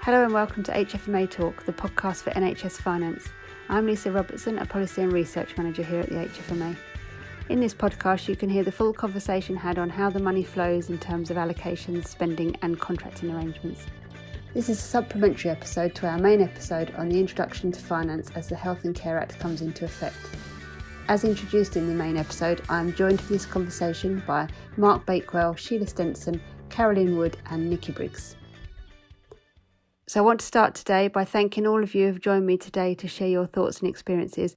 Hello and welcome to HFMA Talk, the podcast for NHS Finance. I'm Lisa Robertson, a Policy and Research Manager here at the HFMA. In this podcast, you can hear the full conversation had on how the money flows in terms of allocations, spending and contracting arrangements. This is a supplementary episode to our main episode on the introduction to finance as the Health and Care Act comes into effect. As introduced in the main episode, I am joined for this conversation by Mark Bakewell, Sheila Stenson, Caroline Wood and Nikki Briggs. So I want to start today by thanking all of you who have joined me today to share your thoughts and experiences.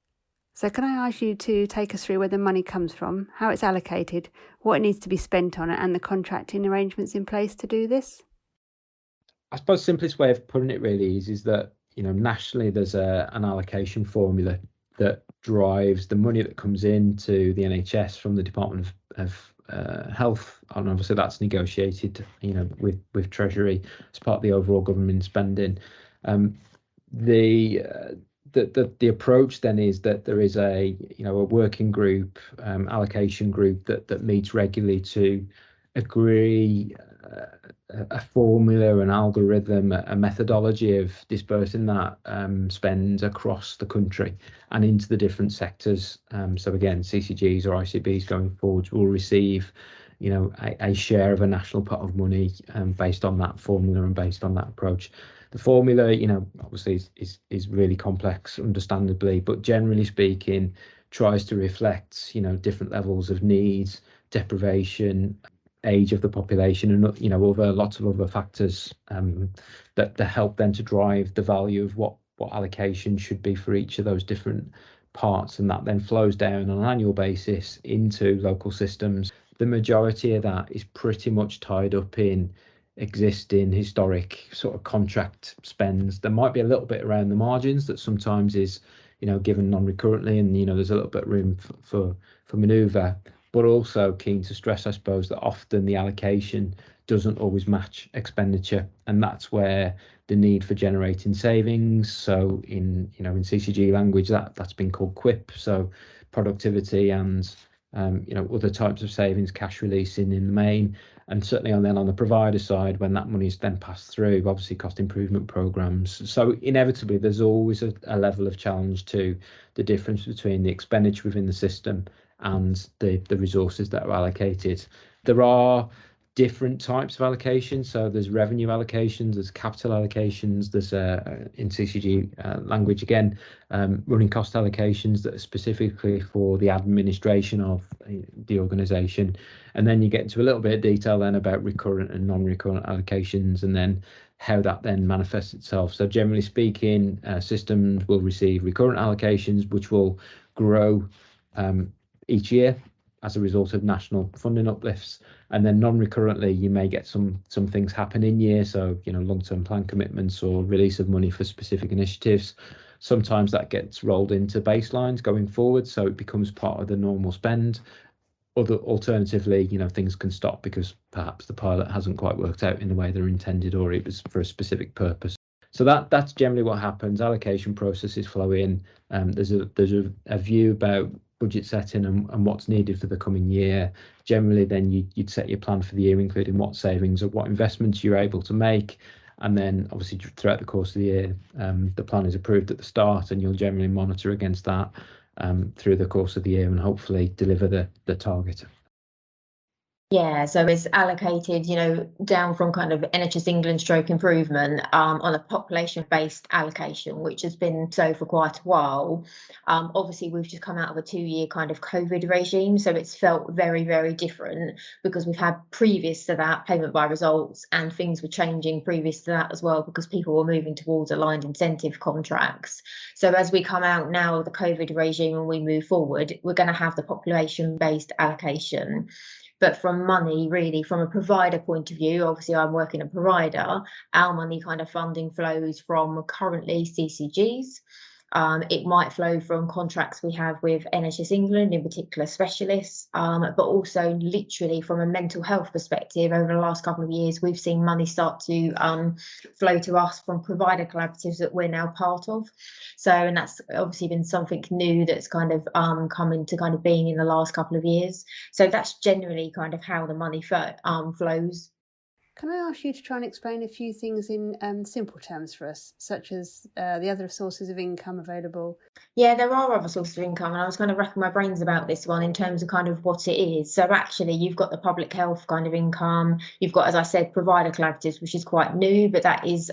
So can I ask you to take us through where the money comes from, how it's allocated, what it needs to be spent on it, and the contracting arrangements in place to do this? I suppose the simplest way of putting it really is that, nationally there's an allocation formula that drives the money that comes into the NHS from the Department of Health, and obviously that's negotiated, with Treasury as part of the overall government spending. The approach then is that there is a working group, allocation group that meets regularly to agree a formula, an algorithm, a methodology of dispersing that spend across the country and into the different sectors. So again, CCGs or ICBs going forward will receive, a share of a national pot of money based on that formula and based on that approach. The formula, obviously is really complex, understandably, but generally speaking, tries to reflect, different levels of needs, deprivation, age of the population, and lots of other factors that help then to drive the value of what allocation should be for each of those different parts, and that then flows down on an annual basis into local systems. The majority of that is pretty much tied up in existing historic sort of contract spends. There might be a little bit around the margins that sometimes is given non-recurrently, and there's a little bit of room for manoeuvre. But also keen to stress, I suppose, that often the allocation doesn't always match expenditure, and that's where the need for generating savings. So in CCG language, that's been called QUIP. So productivity and other types of savings, cash releasing in the main, and certainly on the provider side, when that money is then passed through, obviously cost improvement programs. So inevitably, there's always a level of challenge to the difference between the expenditure within the system and the resources that are allocated. There are different types of allocations. So there's revenue allocations, there's capital allocations, there's in CCG language again, running cost allocations that are specifically for the administration of the organisation. And then you get into a little bit of detail then about recurrent and non-recurrent allocations, and then how that then manifests itself. So generally speaking, systems will receive recurrent allocations, which will grow each year as a result of national funding uplifts. And then non-recurrently, you may get some things happen in year, so long-term plan commitments or release of money for specific initiatives. Sometimes that gets rolled into baselines going forward, so it becomes part of the normal spend. Alternatively, things can stop because perhaps the pilot hasn't quite worked out in the way they're intended, or it was for a specific purpose. So that's generally what happens. Allocation processes flow in. There's a view about budget setting and what's needed for the coming year. Generally, then you'd set your plan for the year, including what savings or what investments you're able to make. And then obviously throughout the course of the year, the plan is approved at the start, and you'll generally monitor against that through the course of the year and hopefully deliver the target. Yeah, so it's allocated, down from kind of NHS England stroke improvement on a population-based allocation, which has been so for quite a while. Obviously, we've just come out of a 2-year kind of COVID regime, so it's felt very, very different because we've had previous to that payment by results, and things were changing previous to that as well because people were moving towards aligned incentive contracts. So as we come out now of the COVID regime and we move forward, we're going to have the population-based allocation. But from money, really, from a provider point of view, obviously I'm working a provider, our money kind of funding flows from currently CCGs. It might flow from contracts we have with NHS England, in particular specialists, but also literally from a mental health perspective, over the last couple of years, we've seen money start to flow to us from provider collaboratives that we're now part of. So, and that's obviously been something new that's kind of come into kind of being in the last couple of years. So that's generally kind of how the money flows. Can I ask you to try and explain a few things in simple terms for us, such as the other sources of income available? Yeah, there are other sources of income, and I was kind of racking my brains about this one in terms of kind of what it is. So actually, you've got the public health kind of income. You've got, as I said, provider collaboratives, which is quite new, but that is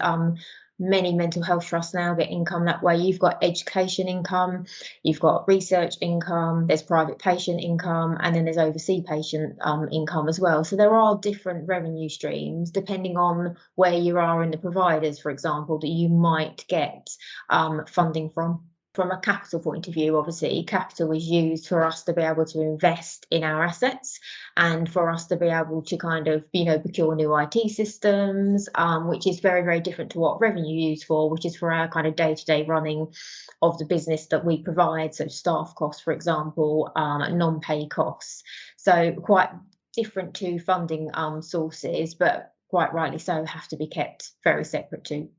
many mental health trusts now get income that way. You've got education income, you've got research income, there's private patient income, and then there's overseas patient income as well. So there are different revenue streams depending on where you are in the providers, for example, that you might get funding from. From a capital point of view, obviously, capital is used for us to be able to invest in our assets and for us to be able to kind of, procure new IT systems, which is very, very different to what revenue is used for, which is for our kind of day-to-day running of the business that we provide. So staff costs, for example, non-pay costs. So quite different to funding sources, but quite rightly so have to be kept very separate too.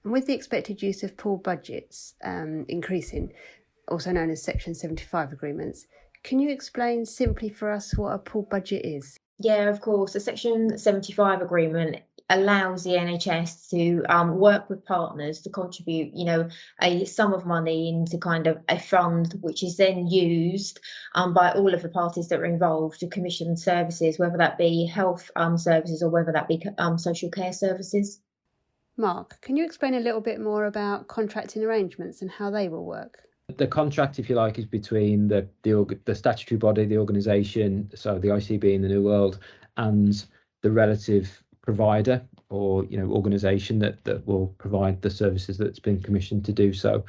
And with the expected use of pooled budgets increasing, also known as Section 75 agreements, can you explain simply for us what a pooled budget is? Yeah, of course. The Section 75 agreement allows the NHS to work with partners to contribute, a sum of money into kind of a fund, which is then used by all of the parties that are involved to commission services, whether that be health services or whether that be social care services. Mark, can you explain a little bit more about contracting arrangements and how they will work? The contract, if you like, is between the statutory body, the organisation, so the ICB in the New World, and the relative provider or organisation that will provide the services that's been commissioned to do so.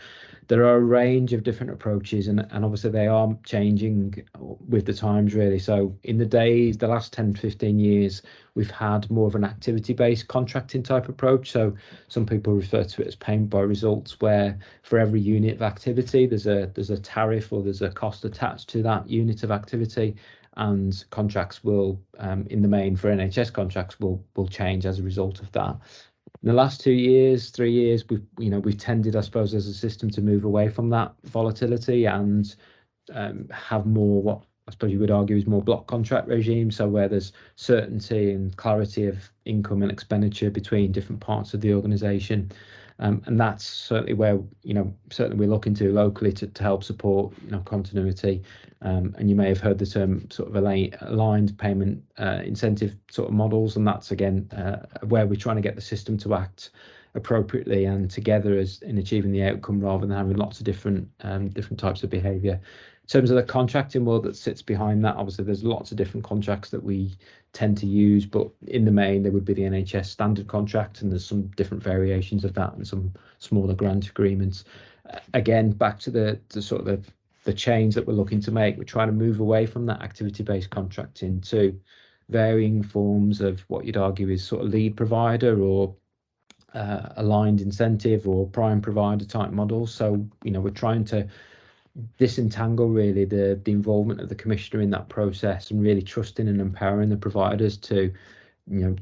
There are a range of different approaches, and obviously they are changing with the times, really. So in the last 10, 15 years, we've had more of an activity-based contracting type approach. So some people refer to it as payment by results, where for every unit of activity, there's a tariff or there's a cost attached to that unit of activity, and contracts will, in the main for NHS contracts, will change as a result of that. In the last 2 years, 3 years, we've tended, I suppose, as a system to move away from that volatility and have more what I suppose you would argue is more block contract regime. So where there's certainty and clarity of income and expenditure between different parts of the organisation. And that's certainly where, certainly we're looking to locally to help support, continuity. And you may have heard the term sort of aligned payment incentive sort of models. And that's, again, where we're trying to get the system to act appropriately and together as in achieving the outcome rather than having lots of different types of behaviour. In terms of the contracting world that sits behind that, obviously there's lots of different contracts that we tend to use, but in the main there would be the NHS standard contract, and there's some different variations of that and some smaller grant agreements. Again, back to the sort of the change that we're looking to make. We're trying to move away from that activity-based contracting to varying forms of what you'd argue is sort of lead provider or aligned incentive or prime provider type models. So we're trying to disentangle really the involvement of the commissioner in that process and really trusting and empowering the providers to,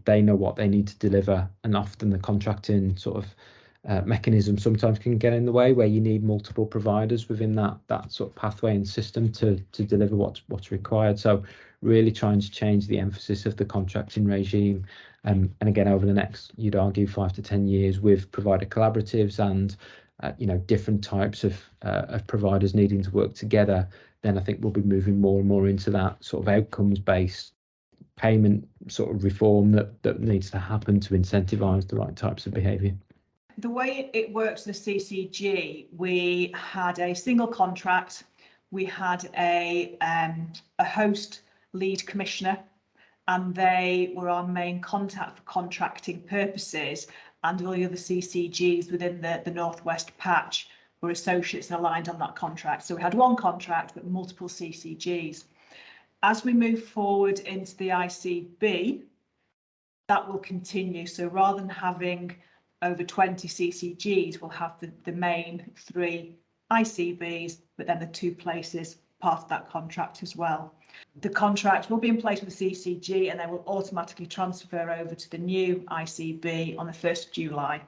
they know what they need to deliver, and often the contracting sort of mechanism sometimes can get in the way, where you need multiple providers within that sort of pathway and system to deliver what's required. So really trying to change the emphasis of the contracting regime, and again over the next, you'd argue, 5 to 10 years, with provider collaboratives and different types of providers needing to work together, then I think we'll be moving more and more into that sort of outcomes-based payment sort of reform that needs to happen to incentivise the right types of behaviour. The way it works in the CCG, we had a single contract, we had a host lead commissioner, and they were our main contact for contracting purposes, and all the other CCGs within the Northwest patch were associates and aligned on that contract. So we had one contract but multiple CCGs. As we move forward into the ICB, that will continue. So rather than having over 20 CCGs, we'll have the main 3 ICBs, but then the 2 places part of that contract as well. The contract will be in place with the CCG and they will automatically transfer over to the new ICB on the 1st of July.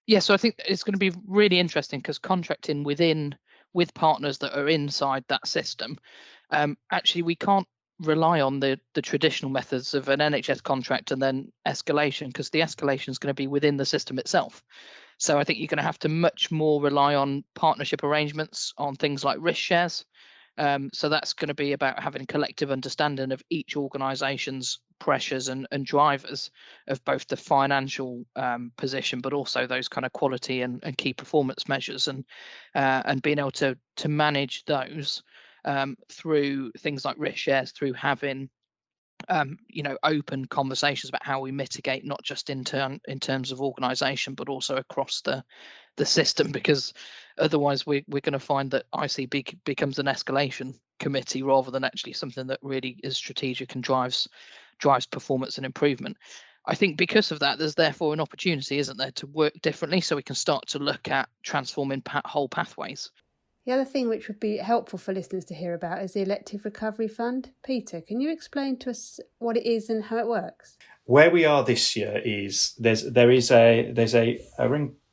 Yeah, so I think it's going to be really interesting because contracting with partners that are inside that system, actually we can't rely on the traditional methods of an NHS contract and then escalation, because the escalation is going to be within the system itself. So I think you're going to have to much more rely on partnership arrangements, on things like risk shares. So that's going to be about having collective understanding of each organisation's pressures and drivers of both the financial position, but also those kind of quality and key performance measures, and being able to manage those through things like risk shares, through having open conversations about how we mitigate, not just in terms of organisation, but also across the system, because otherwise we're going to find that ICB becomes an escalation committee rather than actually something that really is strategic and drives performance and improvement. I think because of that, there's therefore an opportunity, isn't there, to work differently, so we can start to look at transforming whole pathways. The other thing which would be helpful for listeners to hear about is the Elective Recovery Fund. Peter, can you explain to us what it is and how it works? Where we are this year is there's a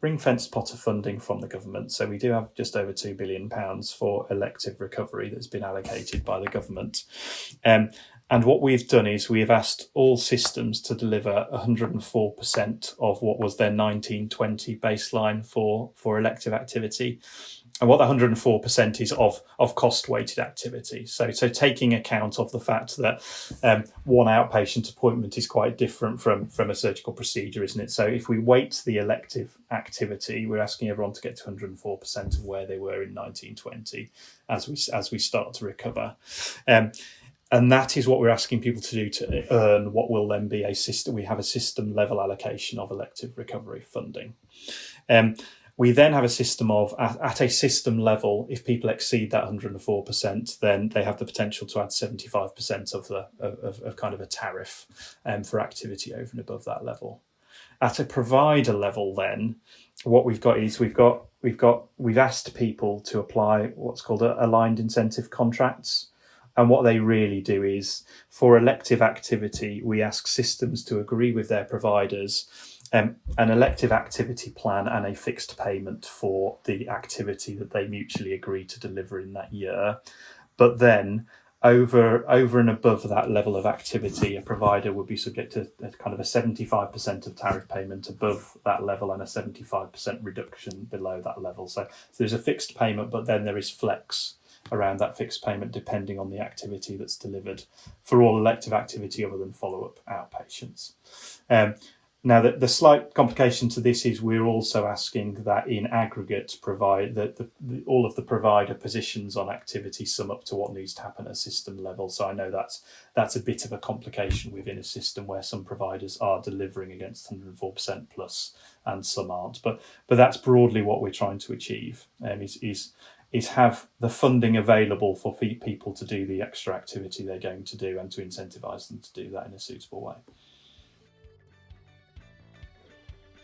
ring-fenced pot of funding from the government. So we do have just over £2 billion for elective recovery that's been allocated by the government. And what we've done is we have asked all systems to deliver 104% of what was their 1920 baseline for elective activity. And what the 104% is of cost-weighted activity. So taking account of the fact that one outpatient appointment is quite different from a surgical procedure, isn't it? So if we weight the elective activity, we're asking everyone to get to 104% of where they were in 1920 as we start to recover. And that is what we're asking people to do to earn what will then be a system. We have a system level allocation of elective recovery funding. We then have a system of, at a system level, if people exceed that 104%, then they have the potential to add 75% of kind of a tariff for activity over and above that level. At a provider level, then, what we've got is we've asked people to apply what's called aligned incentive contracts. And what they really do is, for elective activity, we ask systems to agree with their providers an elective activity plan and a fixed payment for the activity that they mutually agree to deliver in that year. But then over and above that level of activity, a provider would be subject to kind of a 75% of tariff payment above that level and a 75% reduction below that level. So there's a fixed payment, but then there is flex around that fixed payment depending on the activity that's delivered for all elective activity other than follow-up outpatients. Now, the slight complication to this is we're also asking that in aggregate provide that all of the provider positions on activity sum up to what needs to happen at system level. So I know that's a bit of a complication within a system where some providers are delivering against 104% plus and some aren't. But that's broadly what we're trying to achieve, is have the funding available for people to do the extra activity they're going to do and to incentivise them to do that in a suitable way.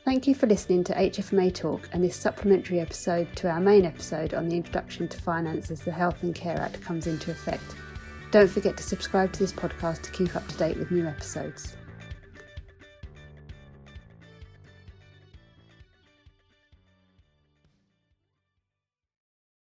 Thank you for listening to HFMA Talk and this supplementary episode to our main episode on the introduction to finance as the Health and Care Act comes into effect. Don't forget to subscribe to this podcast to keep up to date with new episodes.